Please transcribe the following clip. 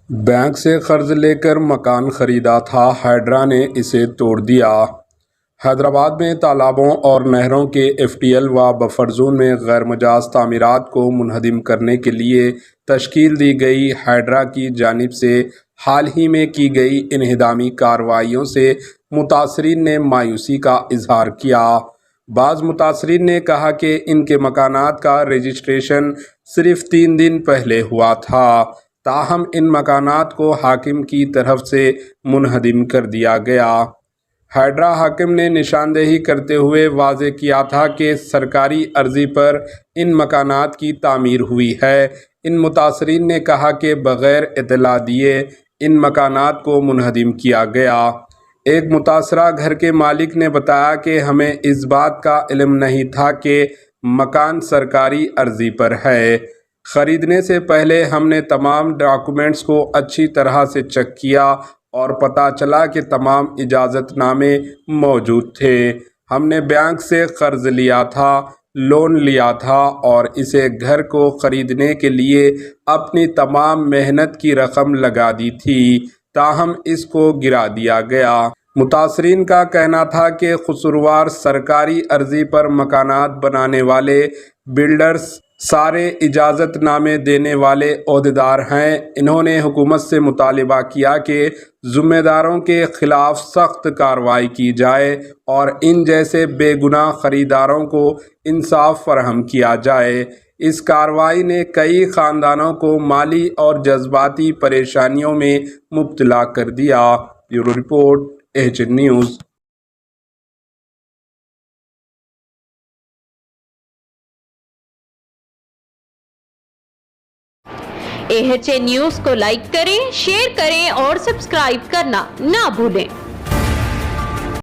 Bank से कर्ज लेकर मकान खरीदा था, हाइड्रा ने इसे तोड़ दिया। हैदराबाद में तालाबों और नहरों के एफटीएल व बफर जोन में गैर मुजाज तामीरात को मुनहदिम करने के लिए तश्कील दी गई हाइड्रा की जानिब से हाल ही में की गई इन्हदामी कार्रवाइयों से मुतासरीन ने मायूसी का इजहार किया। बाज़ मुतासरीन ने कहा कि इनके मकानात का रजिस्ट्रेशन सिर्फ 3 दिन पहले हुआ था, ताहम इन मकानात को हाकिम की तरफ से मुनहदिम कर दिया गया। हाइड्रा हाकिम ने निशानदेही करते हुए वाज़े किया था कि सरकारी अर्ज़ी पर इन मकानात की तामीर हुई है। इन मुतासरीन ने कहा कि बग़ैर इत्तला दिए इन मकानात को मुनहदिम किया गया। एक मुतासरा घर के मालिक ने बताया कि हमें इस बात का इल्म नहीं था कि मकान सरकारी अर्ज़ी पर है। ख़रीदने से पहले हमने तमाम डॉक्यूमेंट्स को अच्छी तरह से चेक किया और पता चला कि तमाम इजाज़तनामे मौजूद थे। हमने बैंक से कर्ज़ लिया था, लोन लिया था और इसे घर को ख़रीदने के लिए अपनी तमाम मेहनत की रकम लगा दी थी, ताहम इसको गिरा दिया गया। मुतासरीन का कहना था कि कसूरवार सरकारी अर्ज़ी पर मकानात बनाने वाले बिल्डर्स सारे इजाज़तनामे देने वाले अहदेदार हैं। इन्होंने हुकूमत से मुतालिबा किया कि ज़िम्मेदारों के ख़िलाफ़ सख्त कार्रवाई की जाए और इन जैसे बेगुनाह ख़रीदारों को इंसाफ फराहम किया जाए। इस कार्रवाई ने कई ख़ानदानों को माली और जज्बाती परेशानियों में मुब्तला कर दिया। Bureau report, HN news. HN news को लाइक करें, शेयर करें और सब्सक्राइब करना ना भूलें।